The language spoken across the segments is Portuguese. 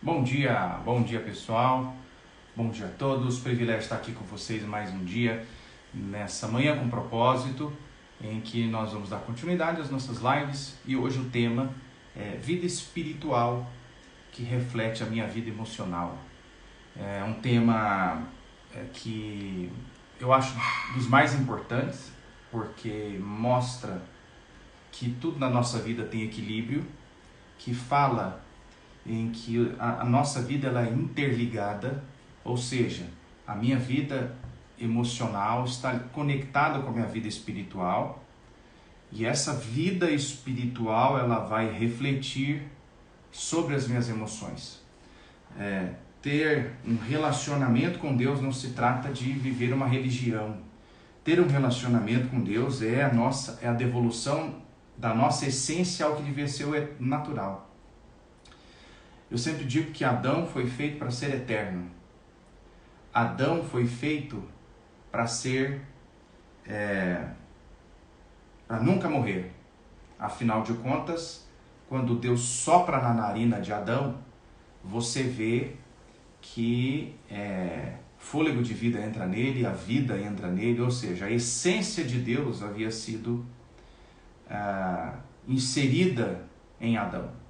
Bom dia pessoal, bom dia a todos, privilégio estar aqui com vocês mais um dia, nessa manhã com propósito, em que nós vamos dar continuidade às nossas lives e hoje o tema é vida espiritual que reflete a minha vida emocional. É um tema que eu acho dos mais importantes, porque mostra que tudo na nossa vida tem equilíbrio, que fala em que a nossa vida ela é interligada, ou seja, a minha vida emocional está conectada com a minha vida espiritual, e essa vida espiritual ela vai refletir sobre as minhas emoções. Ter um relacionamento com Deus não se trata de viver uma religião. Ter um relacionamento com Deus é a devolução da nossa essência ao que devia ser natural. Eu sempre digo que Adão foi feito para ser eterno. Adão foi feito para ser, para nunca morrer. Afinal de contas, quando Deus sopra na narina de Adão, você vê que fôlego de vida entra nele, a vida entra nele, ou seja, a essência de Deus havia sido inserida em Adão.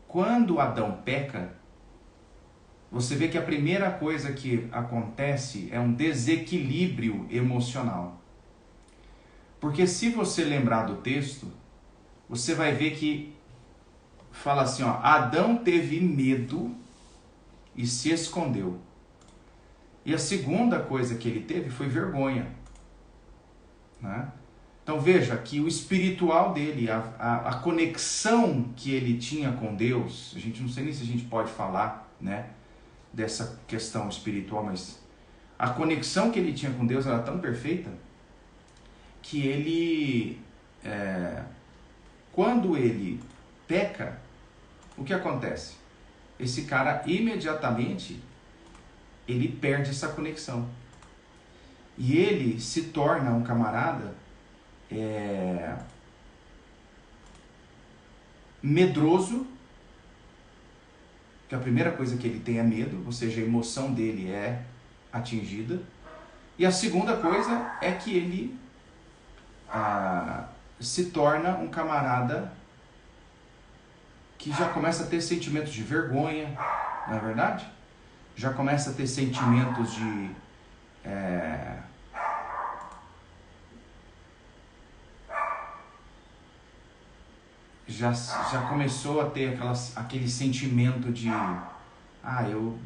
Quando Adão peca, você vê que a primeira coisa que acontece é um desequilíbrio emocional. Porque se você lembrar do texto, você vai ver que fala assim, Adão teve medo e se escondeu. E a segunda coisa que ele teve foi vergonha, né? Então veja que o espiritual dele, a conexão que ele tinha com Deus, a gente não sei nem se a gente pode falar, né, dessa questão espiritual, mas a conexão que ele tinha com Deus era tão perfeita que ele, quando ele peca, o que acontece? Esse cara imediatamente ele perde essa conexão e ele se torna um camarada medroso, que a primeira coisa que ele tem é medo, ou seja, a emoção dele é atingida, e a segunda coisa é que ele se torna um camarada que já começa a ter sentimentos de vergonha, não é verdade? Já começa a ter sentimentos de já começou a ter aquele sentimento de eu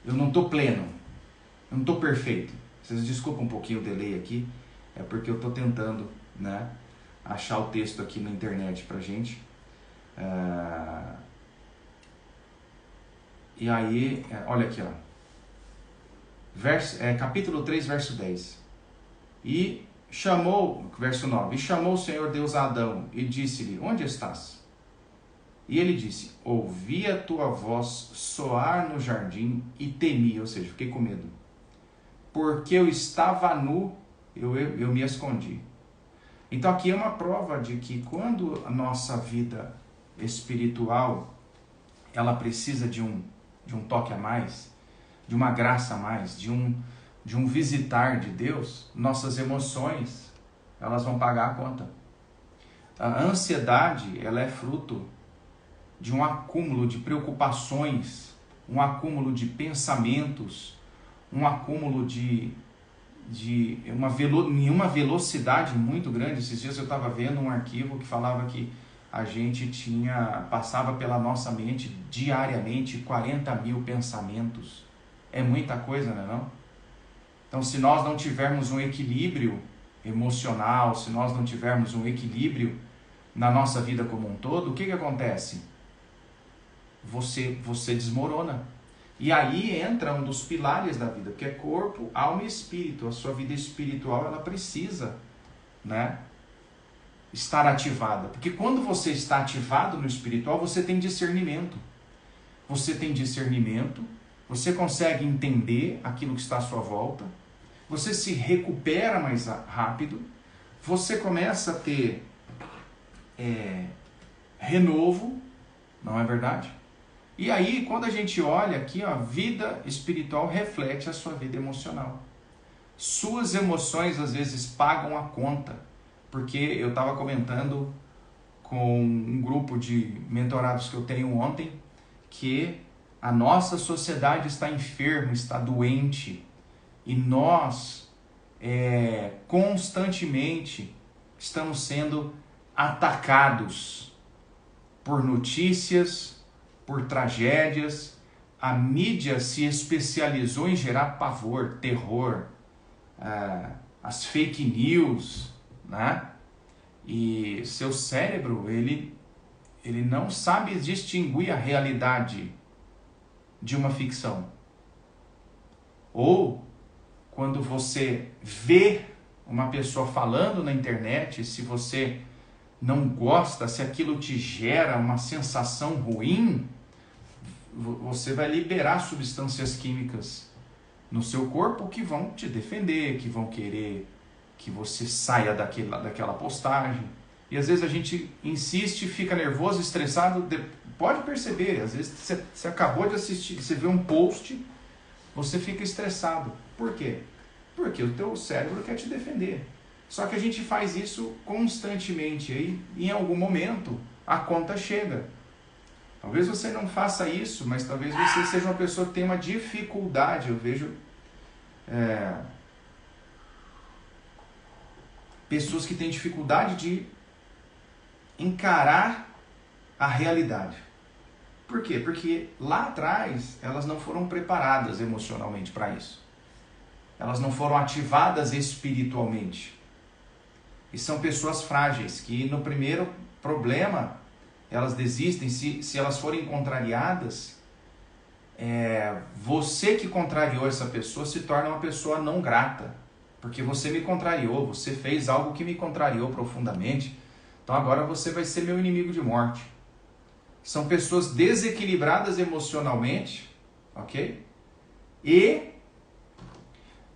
não estou pleno, eu não estou perfeito. Vocês desculpem um pouquinho o delay aqui, é porque eu estou tentando, né, achar o texto aqui na internet pra gente. E aí, olha aqui, capítulo 3, verso 10. Verso 9, e chamou o Senhor Deus a Adão e disse-lhe, onde estás? E ele disse, ouvi a tua voz soar no jardim e temi, ou seja, fiquei com medo, porque eu estava nu, eu me escondi. Então aqui é uma prova de que quando a nossa vida espiritual, ela precisa de um toque a mais, de uma graça a mais, de um visitar de Deus, nossas emoções, elas vão pagar a conta. A ansiedade, ela é fruto de um acúmulo de preocupações, um acúmulo de pensamentos, um acúmulo de uma velocidade muito grande. Esses dias eu estava vendo um arquivo que falava que a gente passava pela nossa mente diariamente 40 mil pensamentos. É muita coisa, não é não? Então, se nós não tivermos um equilíbrio emocional, se nós não tivermos um equilíbrio na nossa vida como um todo, o que acontece? Você desmorona. E aí entra um dos pilares da vida, que é corpo, alma e espírito. A sua vida espiritual, ela precisa, né, estar ativada. Porque quando você está ativado no espiritual, você tem discernimento. Você tem discernimento, você consegue entender aquilo que está à sua volta, você se recupera mais rápido, você começa a ter renovo, não é verdade? E aí, quando a gente olha aqui, ó, a vida espiritual reflete a sua vida emocional. Suas emoções às vezes pagam a conta, porque eu estava comentando com um grupo de mentorados que eu tenho ontem, que a nossa sociedade está enferma, está doente, e nós constantemente estamos sendo atacados por notícias, por tragédias. A mídia se especializou em gerar pavor, terror, as fake news, né? E seu cérebro, ele não sabe distinguir a realidade de uma ficção. Ou quando você vê uma pessoa falando na internet, se você não gosta, se aquilo te gera uma sensação ruim, você vai liberar substâncias químicas no seu corpo que vão te defender, que vão querer que você saia daquela postagem. E às vezes a gente insiste, fica nervoso, estressado. Pode perceber, às vezes você acabou de assistir, você vê um post, você fica estressado. Por quê? Porque o teu cérebro quer te defender. Só que a gente faz isso constantemente. Aí, em algum momento, a conta chega. Talvez você não faça isso, mas talvez você seja uma pessoa que tem uma dificuldade. Eu vejo pessoas que têm dificuldade de encarar a realidade. Por quê? Porque lá atrás elas não foram preparadas emocionalmente para isso. Elas não foram ativadas espiritualmente. E são pessoas frágeis, que no primeiro problema elas desistem. Se elas forem contrariadas, você que contrariou essa pessoa se torna uma pessoa não grata. Porque você me contrariou, você fez algo que me contrariou profundamente. Então agora você vai ser meu inimigo de morte. São pessoas desequilibradas emocionalmente, ok? E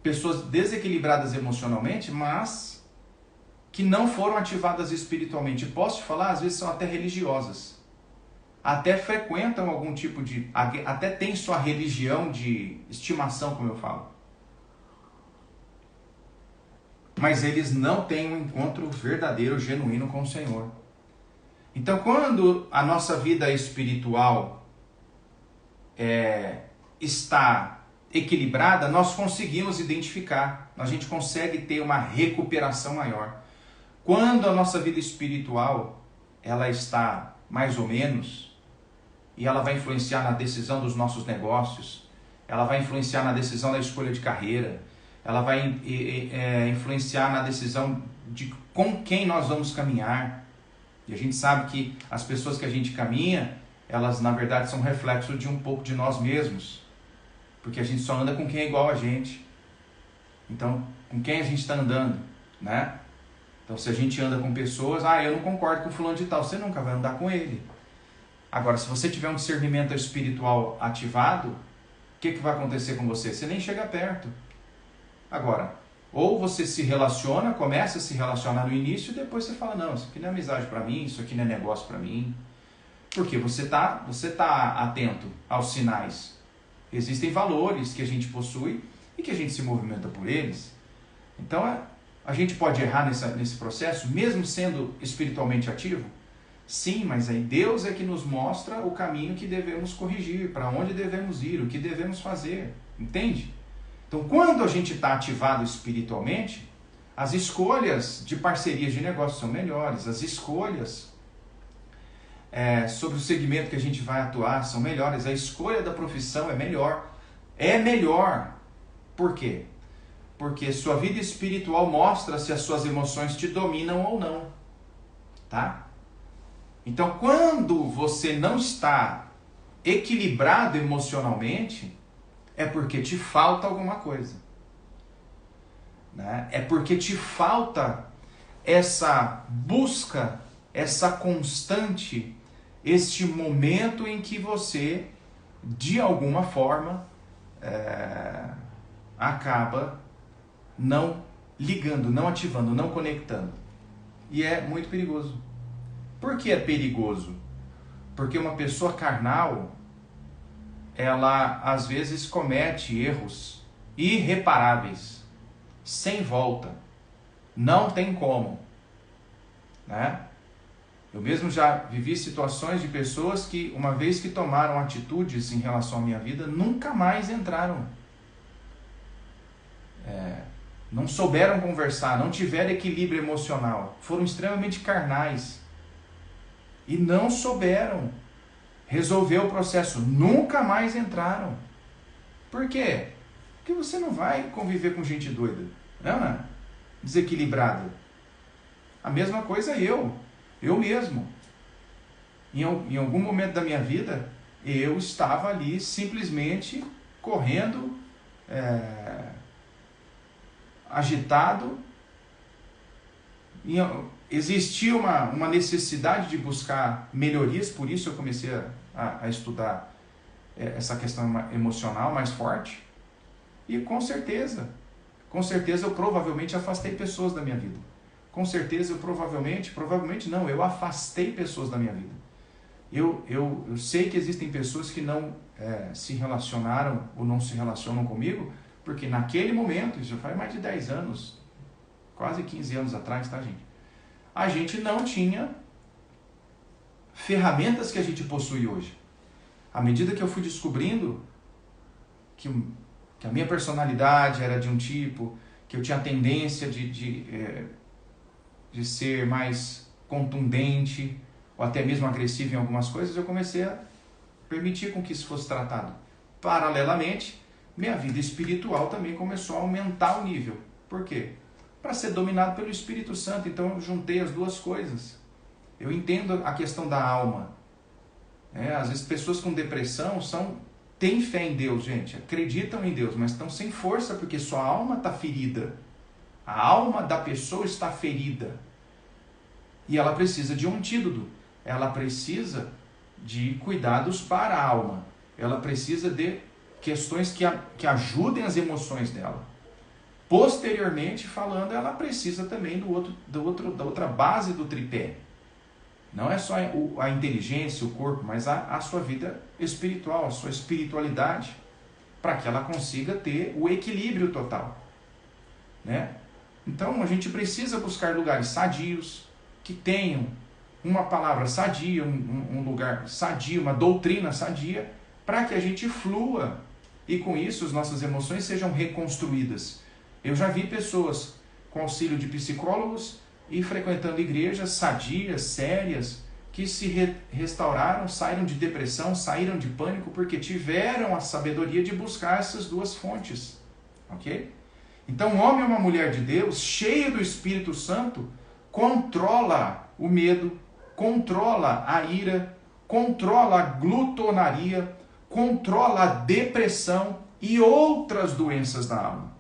pessoas desequilibradas emocionalmente, mas que não foram ativadas espiritualmente. Posso te falar, às vezes são até religiosas. Até frequentam algum tipo de... Até tem sua religião de estimação, como eu falo. Mas eles não têm um encontro verdadeiro, genuíno com o Senhor. Então, quando a nossa vida espiritual está equilibrada, nós conseguimos identificar, a gente consegue ter uma recuperação maior. Quando a nossa vida espiritual ela está mais ou menos, e ela vai influenciar na decisão dos nossos negócios, ela vai influenciar na decisão da escolha de carreira, ela vai influenciar na decisão de com quem nós vamos caminhar. E a gente sabe que as pessoas que a gente caminha, elas na verdade são reflexo de um pouco de nós mesmos. Porque a gente só anda com quem é igual a gente. Então, com quem a gente está andando, né? Então, se a gente anda com pessoas, eu não concordo com fulano de tal, você nunca vai andar com ele. Agora, se você tiver um discernimento espiritual ativado, o que vai acontecer com você? Você nem chega perto. Agora, ou você se relaciona, começa a se relacionar no início e depois você fala, não, isso aqui não é amizade para mim, isso aqui não é negócio para mim. Porque você tá atento aos sinais. Existem valores que a gente possui e que a gente se movimenta por eles. Então, a gente pode errar nesse processo, mesmo sendo espiritualmente ativo? Sim, mas aí Deus é que nos mostra o caminho que devemos corrigir, para onde devemos ir, o que devemos fazer. Entende? Então, quando a gente está ativado espiritualmente, as escolhas de parcerias de negócio são melhores, as escolhas sobre o segmento que a gente vai atuar são melhores, a escolha da profissão é melhor. É melhor. Por quê? Porque sua vida espiritual mostra se as suas emoções te dominam ou não. Tá? Então, quando você não está equilibrado emocionalmente, é porque te falta alguma coisa. Né? É porque te falta essa busca, essa constante, este momento em que você, de alguma forma, acaba não ligando, não ativando, não conectando. E é muito perigoso. Por que é perigoso? Porque uma pessoa carnal, ela às vezes comete erros irreparáveis, sem volta, não tem como, né? Eu mesmo já vivi situações de pessoas que, uma vez que tomaram atitudes em relação à minha vida, nunca mais entraram. Não souberam conversar, não tiveram equilíbrio emocional, foram extremamente carnais e não souberam resolver o processo, nunca mais entraram. Por quê? Porque você não vai conviver com gente doida, não? Desequilibrada. A mesma coisa eu mesmo. Em algum momento da minha vida, eu estava ali simplesmente correndo, agitado. Existia uma necessidade de buscar melhorias, por isso eu comecei a estudar essa questão emocional mais forte. E com certeza eu provavelmente afastei pessoas da minha vida. Com certeza eu provavelmente não, eu afastei pessoas da minha vida. Eu sei que existem pessoas que não se relacionaram ou não se relacionam comigo, porque naquele momento, isso já faz mais de 10 anos, quase 15 anos atrás, tá, gente? A gente não tinha ferramentas que a gente possui hoje. À medida que eu fui descobrindo que a minha personalidade era de um tipo, que eu tinha a tendência de ser mais contundente, ou até mesmo agressivo em algumas coisas, eu comecei a permitir com que isso fosse tratado. Paralelamente, minha vida espiritual também começou a aumentar o nível. Por quê? Para ser dominado pelo Espírito Santo. Então eu juntei as duas coisas. Eu entendo a questão da alma. Às vezes pessoas com depressão têm fé em Deus, gente, acreditam em Deus, mas estão sem força porque sua alma está ferida. A alma da pessoa está ferida. E ela precisa de um antídoto. Ela precisa de cuidados para a alma. Ela precisa de questões que ajudem as emoções dela. Posteriormente falando, ela precisa também da outra base do tripé. Não é só a inteligência, o corpo, mas a sua vida espiritual, a sua espiritualidade, para que ela consiga ter o equilíbrio total, né? Então a gente precisa buscar lugares sadios, que tenham uma palavra sadia, um lugar sadio, uma doutrina sadia, para que a gente flua e com isso as nossas emoções sejam reconstruídas. Eu já vi pessoas com auxílio de psicólogos e frequentando igrejas sadias, sérias, que se restauraram, saíram de depressão, saíram de pânico, porque tiveram a sabedoria de buscar essas duas fontes. Ok? Então, um homem ou uma mulher de Deus, cheio do Espírito Santo, controla o medo, controla a ira, controla a glutonaria, controla a depressão e outras doenças da alma.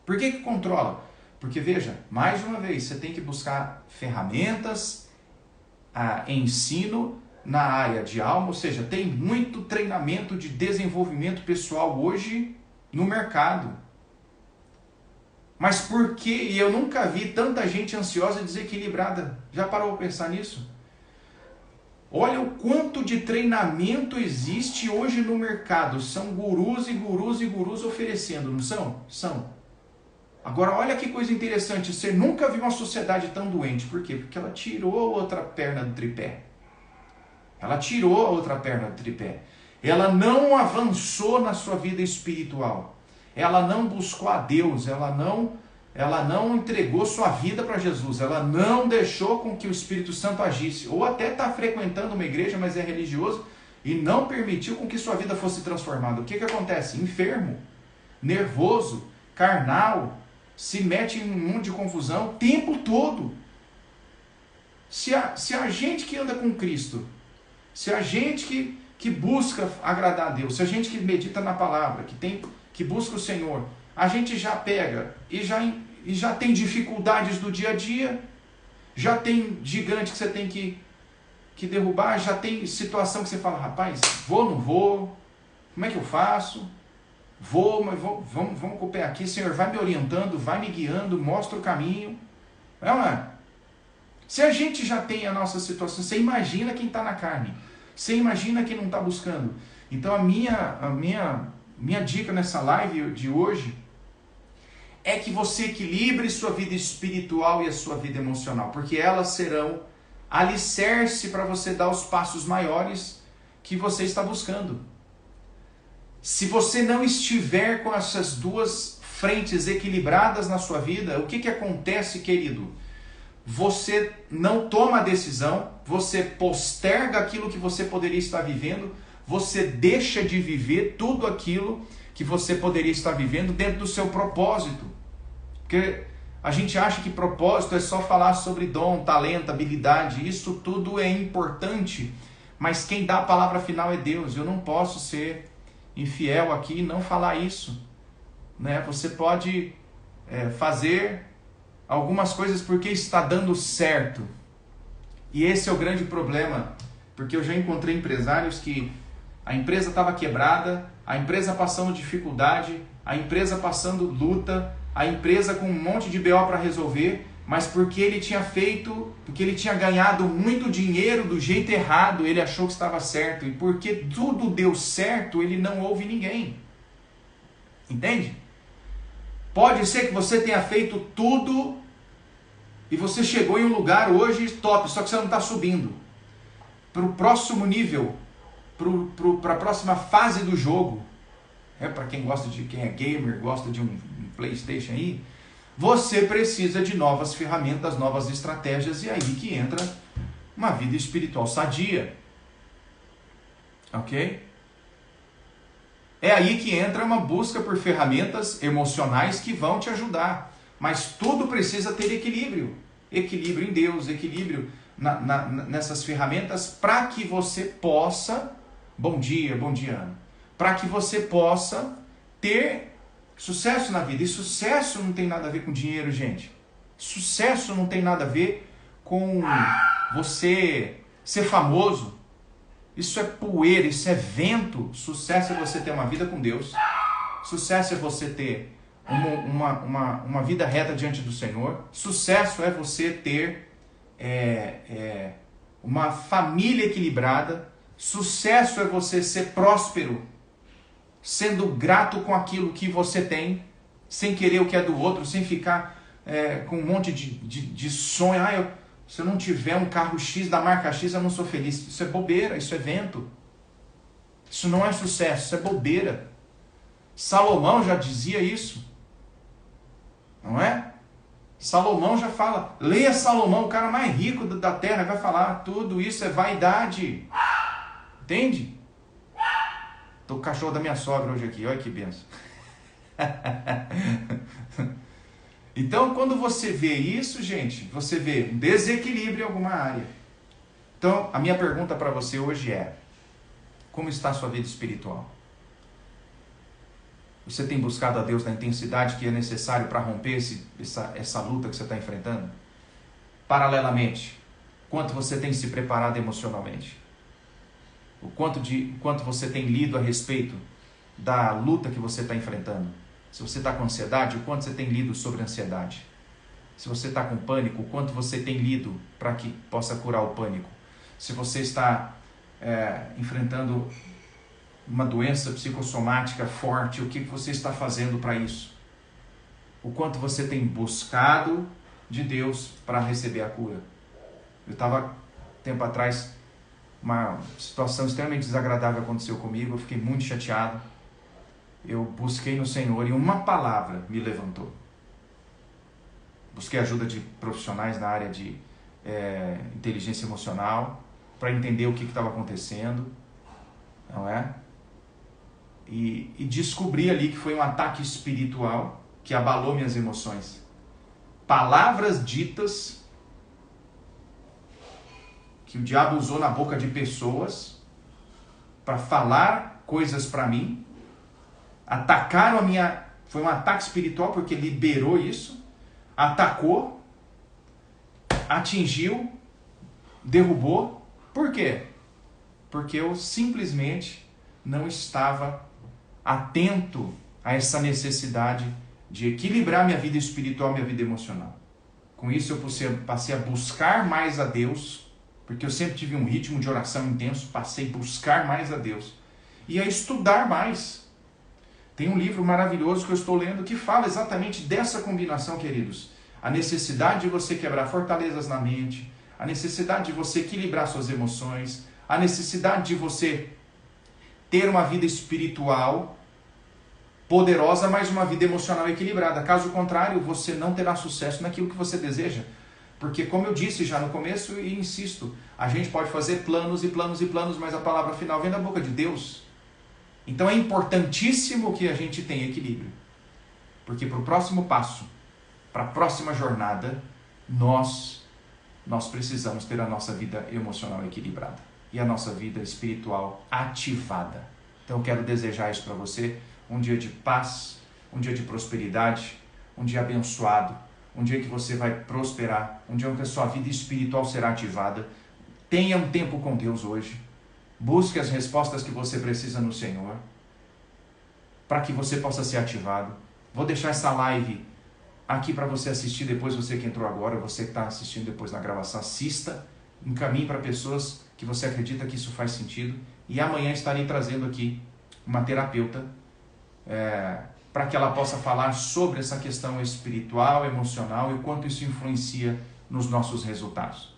Por que controla? Porque, veja, mais uma vez, você tem que buscar ferramentas, ensino na área de alma, ou seja, tem muito treinamento de desenvolvimento pessoal hoje no mercado. Mas por que? E eu nunca vi tanta gente ansiosa e desequilibrada. Já parou para pensar nisso? Olha o quanto de treinamento existe hoje no mercado. São gurus e gurus e gurus oferecendo, não são? São. Agora, olha que coisa interessante. Você nunca viu uma sociedade tão doente. Por quê? Porque ela tirou a outra perna do tripé. Ela tirou a outra perna do tripé. Ela não avançou na sua vida espiritual. Ela não buscou a Deus, ela não entregou sua vida para Jesus, ela não deixou com que o Espírito Santo agisse, ou até está frequentando uma igreja, mas é religioso, e não permitiu com que sua vida fosse transformada. O que acontece? Enfermo, nervoso, carnal, se mete em um mundo de confusão o tempo todo. Se a gente que anda com Cristo, se a gente que busca agradar a Deus, se a gente que medita na palavra, que busca o Senhor, a gente já pega e já tem dificuldades do dia a dia, já tem gigante que você tem que derrubar, já tem situação que você fala, rapaz, vou ou não vou, como é que eu faço? Vou, mas vamos com o pé aqui, Senhor, vai me orientando, vai me guiando, mostra o caminho, não é? Se a gente já tem a nossa situação, você imagina quem está na carne. Você imagina quem não está buscando. Então a minha dica nessa live de hoje é que você equilibre sua vida espiritual e a sua vida emocional, porque elas serão alicerce para você dar os passos maiores que você está buscando. Se você não estiver com essas duas frentes equilibradas na sua vida, o que acontece, querido? Você não toma a decisão, você posterga aquilo que você poderia estar vivendo, você deixa de viver tudo aquilo que você poderia estar vivendo dentro do seu propósito. Porque a gente acha que propósito é só falar sobre dom, talento, habilidade, isso tudo é importante, mas quem dá a palavra final é Deus. Eu não posso ser infiel aqui e não falar isso, né? Você pode fazer algumas coisas porque está dando certo, e esse é o grande problema, porque eu já encontrei empresários que a empresa estava quebrada, a empresa passando dificuldade, a empresa passando luta, a empresa com um monte de BO para resolver, mas porque ele tinha ganhado muito dinheiro do jeito errado, ele achou que estava certo, e porque tudo deu certo, ele não ouve ninguém. Entende? Pode ser que você tenha feito tudo e você chegou em um lugar hoje top, só que você não está subindo para o próximo nível, para a próxima fase do jogo. Para quem é gamer, gosta de um PlayStation aí, você precisa de novas ferramentas, novas estratégias, e aí que entra uma vida espiritual sadia. Ok? É aí que entra uma busca por ferramentas emocionais que vão te ajudar. Mas tudo precisa ter equilíbrio. Equilíbrio em Deus, equilíbrio nessas ferramentas, para que você possa... Bom dia, Ana. Para que você possa ter sucesso na vida. E sucesso não tem nada a ver com dinheiro, gente. Sucesso não tem nada a ver com você ser famoso. Isso é poeira, isso é vento. Sucesso é você ter uma vida com Deus. Sucesso é você ter uma vida reta diante do Senhor. Sucesso é você ter uma família equilibrada. Sucesso é você ser próspero, sendo grato com aquilo que você tem, sem querer o que é do outro, sem ficar com um monte de sonho. Se eu não tiver um carro X da marca X, eu não sou feliz. Isso é bobeira, isso é vento. Isso não é sucesso, isso é bobeira. Salomão já dizia isso. Não é? Salomão já fala. Leia Salomão, o cara mais rico da terra, vai falar. Tudo isso é vaidade. Entende? Tô com o cachorro da minha sogra hoje aqui. Olha que benção. Então, quando você vê isso, gente, você vê um desequilíbrio em alguma área. Então, a minha pergunta para você hoje é: como está a sua vida espiritual? Você tem buscado a Deus na intensidade que é necessário para romper essa luta que você está enfrentando? Paralelamente, quanto você tem se preparado emocionalmente? O quanto você tem lido a respeito da luta que você está enfrentando? Se você está com ansiedade, o quanto você tem lido sobre ansiedade? Se você está com pânico, o quanto você tem lido para que possa curar o pânico? Se você está enfrentando uma doença psicossomática forte, o que você está fazendo para isso? O quanto você tem buscado de Deus para receber a cura? Eu estava, tempo atrás, uma situação extremamente desagradável aconteceu comigo, eu fiquei muito chateado. Eu busquei no Senhor e uma palavra me levantou. Busquei ajuda de profissionais na área de inteligência emocional para entender o que estava acontecendo, não é? E descobri ali que foi um ataque espiritual que abalou minhas emoções. Palavras ditas que o diabo usou na boca de pessoas para falar coisas para mim. Atacaram a minha... Foi um ataque espiritual porque liberou isso. Atacou. Atingiu. Derrubou. Por quê? Porque eu simplesmente não estava atento a essa necessidade de equilibrar minha vida espiritual e minha vida emocional. Com isso eu passei a buscar mais a Deus, porque eu sempre tive um ritmo de oração intenso, passei a buscar mais a Deus e a estudar mais. Tem um livro maravilhoso que eu estou lendo que fala exatamente dessa combinação, queridos. A necessidade de você quebrar fortalezas na mente, a necessidade de você equilibrar suas emoções, a necessidade de você ter uma vida espiritual poderosa, mas uma vida emocional equilibrada. Caso contrário, você não terá sucesso naquilo que você deseja. Porque, como eu disse já no começo e insisto, a gente pode fazer planos e planos e planos, mas a palavra final vem da boca de Deus. Então é importantíssimo que a gente tenha equilíbrio. Porque para o próximo passo, para a próxima jornada, nós precisamos ter a nossa vida emocional equilibrada e a nossa vida espiritual ativada. Então eu quero desejar isso para você, um dia de paz, um dia de prosperidade, um dia abençoado, um dia que você vai prosperar, um dia em que a sua vida espiritual será ativada. Tenha um tempo com Deus hoje, busque as respostas que você precisa no Senhor, para que você possa ser ativado. Vou deixar essa live aqui para você assistir depois, você que entrou agora, você que está assistindo depois na gravação, assista, encaminhe para pessoas que você acredita que isso faz sentido, e amanhã estarei trazendo aqui uma terapeuta para que ela possa falar sobre essa questão espiritual, emocional e o quanto isso influencia nos nossos resultados.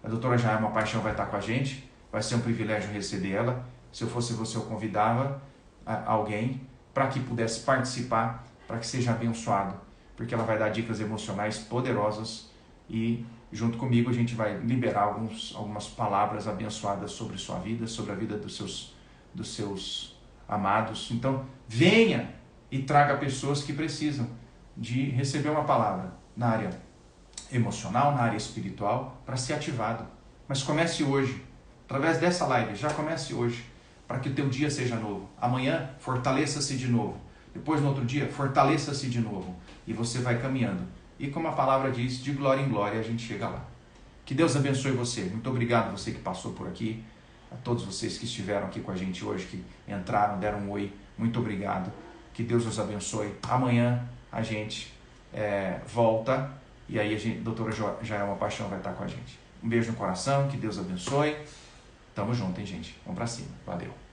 A doutora Jaelma Paixão vai estar com a gente, vai ser um privilégio receber ela. Se eu fosse você, eu convidava alguém para que pudesse participar, para que seja abençoado, porque ela vai dar dicas emocionais poderosas e junto comigo a gente vai liberar algumas palavras abençoadas sobre sua vida, sobre a vida dos seus amados. Então venha e traga pessoas que precisam de receber uma palavra na área emocional, na área espiritual, para ser ativado. Mas comece hoje, através dessa live, já comece hoje, para que o teu dia seja novo. Amanhã, fortaleça-se de novo. Depois, no outro dia, fortaleça-se de novo. E você vai caminhando. E como a palavra diz, de glória em glória a gente chega lá. Que Deus abençoe você. Muito obrigado você que passou por aqui. A todos vocês que estiveram aqui com a gente hoje, que entraram, deram um oi. Muito obrigado. Que Deus os abençoe. Amanhã a gente volta. E aí a doutora Jaelma Paixão vai estar com a gente. Um beijo no coração. Que Deus abençoe. Tamo junto, hein, gente? Vamos pra cima. Valeu.